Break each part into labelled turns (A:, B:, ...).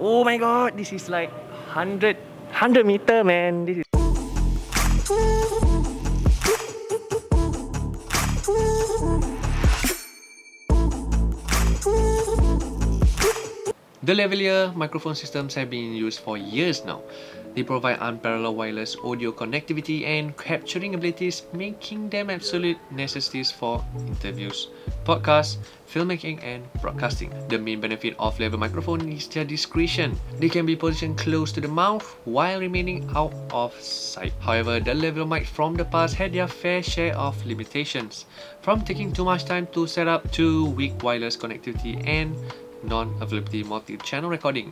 A: Oh my god, this is like 100 meter, man. This is
B: The lavalier microphone systems have been used for years now. They provide unparalleled wireless audio connectivity and capturing abilities, making them absolute necessities for interviews, podcasts, filmmaking, and broadcasting. The main benefit of lavalier microphone is their discretion. They can be positioned close to the mouth while remaining out of sight. However, the lavalier mics from the past had their fair share of limitations, from taking too much time to set up to weak wireless connectivity and non-availability multi-channel recording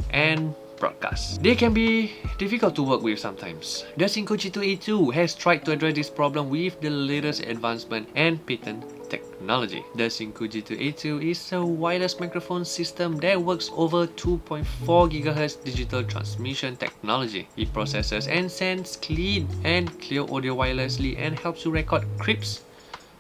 B: and broadcast. They can be difficult to work with sometimes. The Synco G2 A2 has tried to address this problem with the latest advancement and patent technology. The Synco G2 A2 is a wireless microphone system that works over 2.4 GHz digital transmission technology. It processes and sends clean and clear audio wirelessly and helps you record crisp,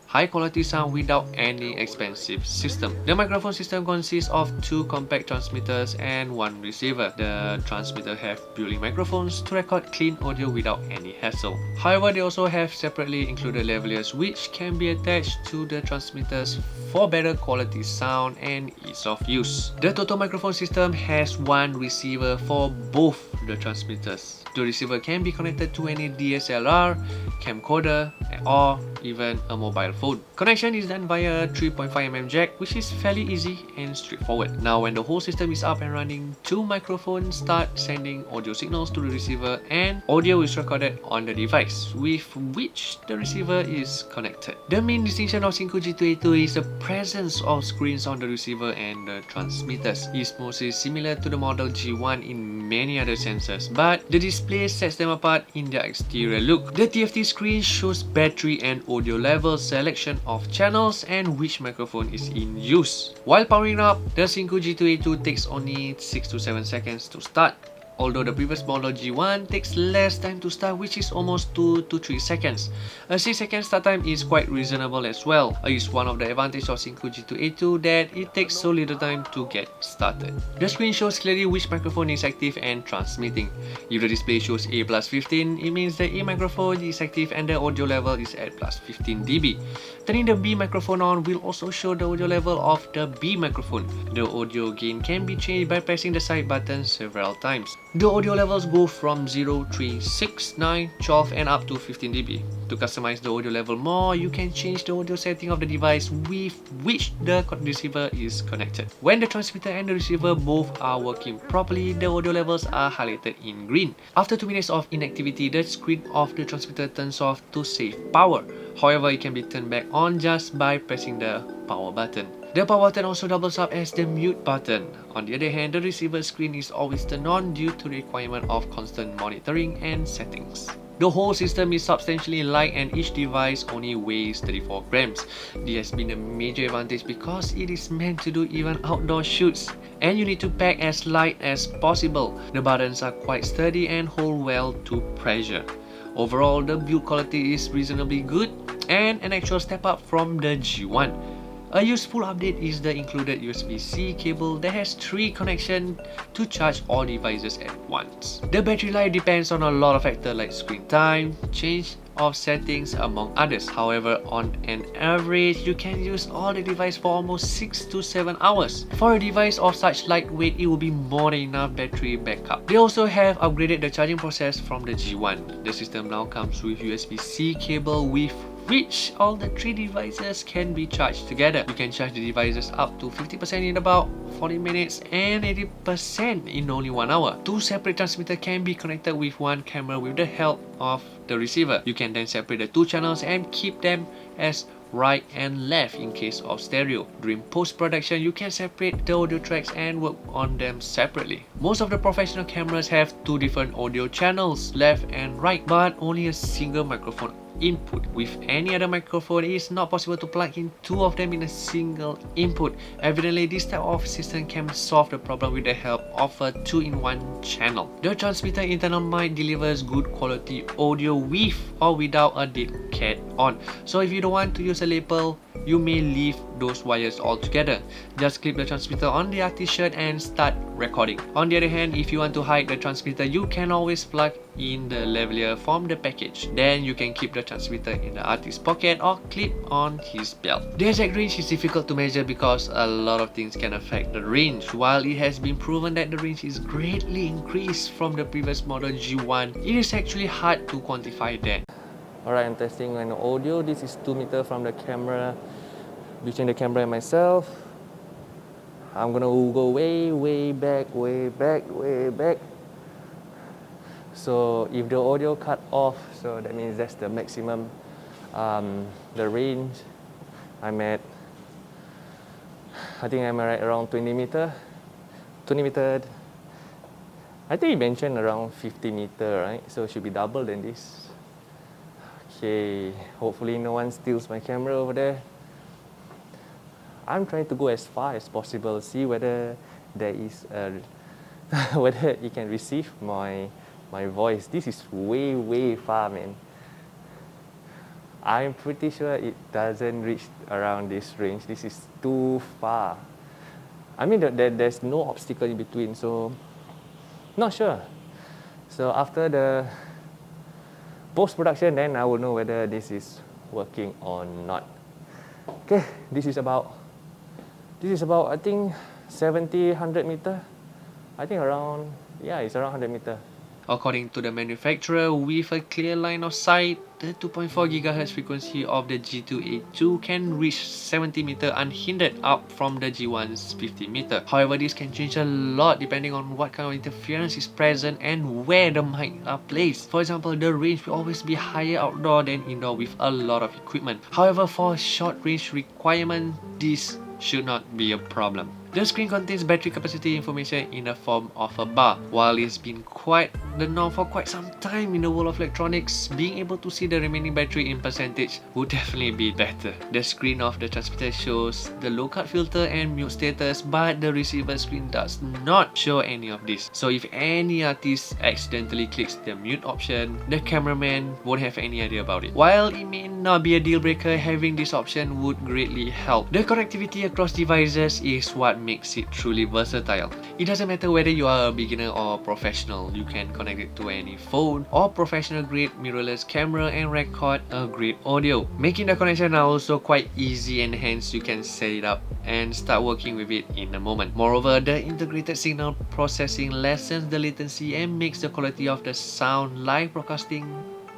B: high quality sound without any expensive system. The microphone system consists of two compact transmitters and one receiver. The transmitter have built-in microphones to record clean audio without any hassle. However, they also have separately included lavaliers which can be attached to the transmitters for better quality sound and ease of use. The total microphone system has one receiver for both the transmitters. The receiver can be connected to any DSLR, camcorder, or even a mobile phone. Connection is done via a 3.5mm jack, which is fairly easy and straightforward. Now when the whole system is up and running, two microphones start sending audio signals to the receiver and audio is recorded on the device with which the receiver is connected. The main distinction of Synco G2 A2 is the presence of screens on the receiver and the transmitters. It's mostly similar to the model G1 in many other senses, but the display sets them apart in their exterior look. The TFT screen shows battery and audio level, selection of channels, and which microphone is in use. While powering up, the Synco G2 A2 takes only 6 to 7 seconds to start, although the previous model G1 takes less time to start, which is almost 2 to 3 seconds. A 6-second start time is quite reasonable as well. It's one of the advantages of Synco G2 A2 that it takes so little time to get started. The screen shows clearly which microphone is active and transmitting. If the display shows A plus 15, it means the A microphone is active and the audio level is at plus 15 dB. Turning the B microphone on will also show the audio level of the B microphone. The audio gain can be changed by pressing the side button several times. The audio levels go from 0, 3, 6, 9, 12 and up to 15 dB. To customize the audio level more, you can change the audio setting of the device with which the receiver is connected. When the transmitter and the receiver both are working properly, the audio levels are highlighted in green. After 2 minutes of inactivity, the screen of the transmitter turns off to save power. However, it can be turned back on just by pressing the power button. The power button also doubles up as the mute button. On the other hand, the receiver screen is always turned on due to the requirement of constant monitoring and settings. The whole system is substantially light and each device only weighs 34 grams. This has been a major advantage because it is meant to do even outdoor shoots, and you need to pack as light as possible. The buttons are quite sturdy and hold well to pressure. Overall, the build quality is reasonably good and an actual step up from the G1. A useful update is the included USB-C cable that has 3 connections to charge all devices at once. The battery life depends on a lot of factors like screen time, change of settings, among others. However, on an average, you can use all the device for almost 6 to 7 hours. For a device of such lightweight, it will be more than enough battery backup. They also have upgraded the charging process from the G1. The system now comes with USB-C cable with which all the 3 devices can be charged together. You can charge the devices up to 50% in about 40 minutes and 80% in only 1 hour. 2 separate transmitters can be connected with one camera with the help of the receiver. You can then separate the 2 channels and keep them as right and left in case of stereo. During post-production, you can separate the audio tracks and work on them separately. Most of the professional cameras have 2 different audio channels, left and right, but only a single microphone input. With any other microphone, it is not possible to plug in 2 of them in a single input. Evidently, this type of system can solve the problem with the help of a 2-in-1 channel. The transmitter internal mic delivers good quality audio with or without a dead cat on. So if you don't want to use a lapel, you may leave those wires all together. Just clip the transmitter on the artist shirt and start recording. On the other hand, if you want to hide the transmitter, you can always plug in the lavalier from the package. Then you can keep the transmitter in the artist's pocket or clip on his belt. The exact range is difficult to measure because a lot of things can affect the range. While it has been proven that the range is greatly increased from the previous model G1, it is actually hard to quantify that.
A: Alright, I'm testing an audio. This is 2 meters from the camera, between the camera and myself. I'm gonna go way back. So if the audio cut off, so that means that's the maximum. The range, I think I'm at around 20 meter. I think he mentioned around 50 meter, right? So it should be double than this. Okay, hopefully no one steals my camera over there. I'm trying to go as far as possible, see whether there is a whether it can receive my voice. This is way far, man. I'm pretty sure it doesn't reach around this range. This is too far. I mean, there's no obstacle in between, so not sure. So after the post-production, then I will know whether this is working or not. Okay, this is about I think 70-100 meter. I think around, yeah, it's around 100 meter.
B: According to the manufacturer, with a clear line of sight, the 2.4 GHz frequency of the G2 A2 can reach 70 meter unhindered, up from the G1's 50 meter. However, this can change a lot depending on what kind of interference is present and where the mic are placed. For example, the range will always be higher outdoor than indoor with a lot of equipment. However, for short range requirement, this should not be a problem. The screen contains battery capacity information in the form of a bar. While it's been quite the norm for quite some time in the world of electronics, being able to see the remaining battery in percentage would definitely be better. The screen of the transmitter shows the low cut filter and mute status, but the receiver screen does not show any of this. So if any artist accidentally clicks the mute option, the cameraman won't have any idea about it. While it may not be a deal breaker, having this option would greatly help. The connectivity across devices is what makes it truly versatile. It doesn't matter whether you are a beginner or professional, you can connect it to any phone or professional grade mirrorless camera and record a great audio. Making the connection are also quite easy, and hence you can set it up and start working with it in a moment. Moreover, the integrated signal processing lessens the latency and makes the quality of the sound live broadcasting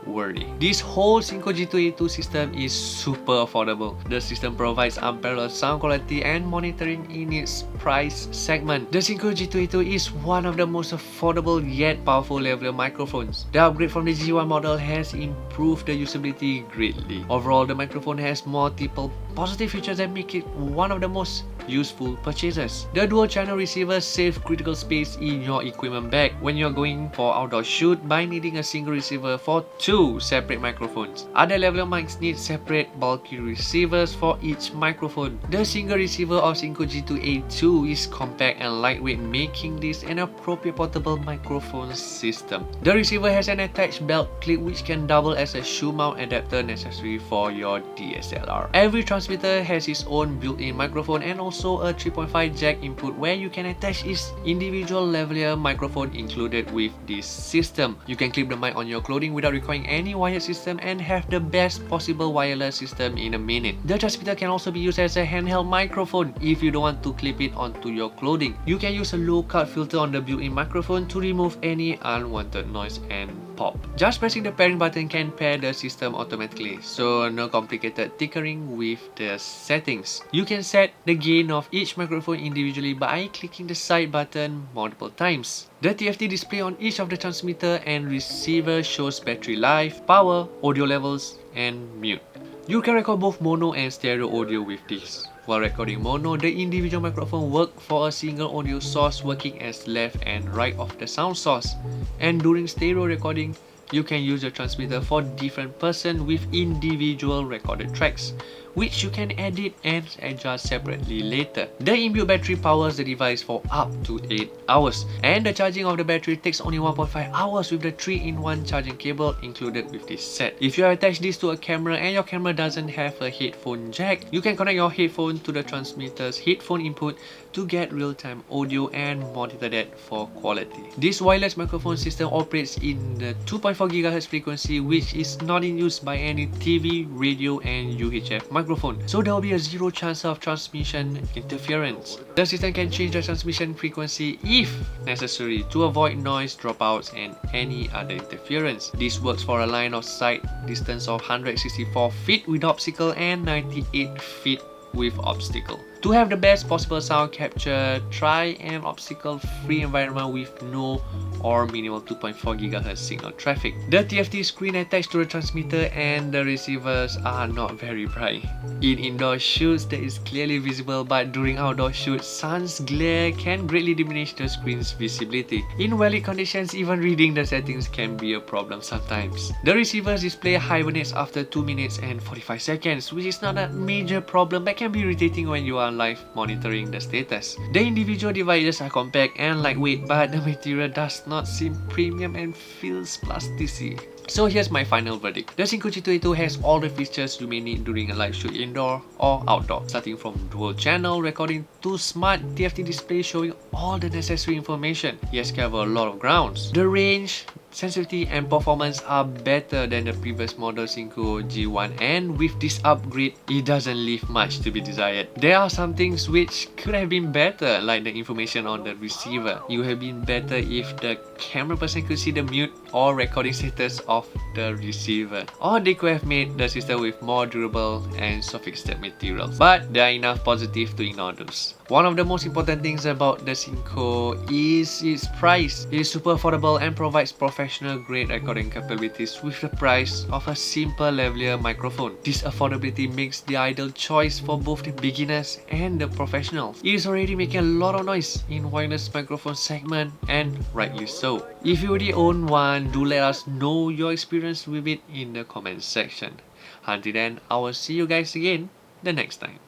B: worthy. This whole Synco G2 A2 system is super affordable. The system provides unparalleled sound quality and monitoring in its price segment. The Synco G2 A2 is one of the most affordable yet powerful lavalier microphones. The upgrade from the G1 model has improved the usability greatly. Overall, the microphone has multiple positive features that make it one of the most useful purchases. The dual channel receiver saves critical space in your equipment bag when you're going for outdoor shoot by needing a single receiver for two separate microphones. Other lavalier mics need separate bulky receivers for each microphone. The single receiver of Synco G2 A2 is compact and lightweight, making this an appropriate portable microphone system. The receiver has an attached belt clip which can double as a shoe mount adapter necessary for your DSLR. Every transmitter has its own built-in microphone and also a 3.5 jack input where you can attach its individual lavalier microphone included with this system. You can clip the mic on your clothing without requiring any wired system and have the best possible wireless system in a minute. The transmitter can also be used as a handheld microphone if you don't want to clip it onto your clothing. You can use a low cut filter on the built-in microphone to remove any unwanted noise and pop. Just pressing the pairing button can pair the system automatically, so no complicated tinkering with the settings. You can set the gain of each microphone individually by clicking the side button multiple times. The TFT display on each of the transmitter and receiver shows battery life, power, audio levels, and mute. You can record both mono and stereo audio with this. While recording mono, the individual microphone works for a single audio source working as left and right of the sound source. And during stereo recording, you can use the transmitter for different person with individual recorded tracks. which you can edit and adjust separately later. The inbuilt battery powers the device for up to 8 hours, and the charging of the battery takes only 1.5 hours with the 3-in-1 charging cable included with this set. If you attach this to a camera and your camera doesn't have a headphone jack, you can connect your headphone to the transmitter's headphone input to get real-time audio and monitor that for quality. This wireless microphone system operates in the 2.4 GHz frequency, which is not in use by any TV, radio and UHF microphone, so there will be a zero chance of transmission interference. The system can change the transmission frequency if necessary to avoid noise dropouts and any other interference. This works for a line of sight distance of 164 feet with optical and 98 feet with obstacle. To have the best possible sound capture, try an obstacle-free environment with no or minimal 2.4 GHz signal traffic. The TFT screen attached to the transmitter and the receivers are not very bright. In indoor shoots, that is clearly visible, but during outdoor shoots, sun's glare can greatly diminish the screen's visibility. In well-lit conditions, even reading the settings can be a problem sometimes. The receiver's display hibernates after 2 minutes and 45 seconds, which is not a major problem but can be irritating when you are live monitoring the status. The individual devices are compact and lightweight, but the material does not seem premium and feels plastic. So here's my final verdict. The Synco G2 A2 has all the features you may need during a live shoot indoor or outdoor, starting from dual channel recording to smart TFT display showing all the necessary information. It has covered a lot of grounds. The range, sensitivity and performance are better than the previous model Synco G1, and with this upgrade, it doesn't leave much to be desired. There are some things which could have been better, like the information on the receiver. It would have been better if the camera person could see the mute or recording status of the receiver, or they could have made the system with more durable and sophisticated materials. But there are enough positives to ignore those. One of the most important things about the Synco is its price. It is super affordable and provides professional grade recording capabilities with the price of a simple lavalier microphone. This affordability makes the ideal choice for both the beginners and the professionals. It is already making a lot of noise in wireless microphone segment, and rightly so. If you already own one, do let us know your experience with it in the comment section. Until then, I will see you guys again the next time.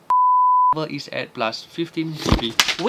B: Is at plus 15 GB. Wait!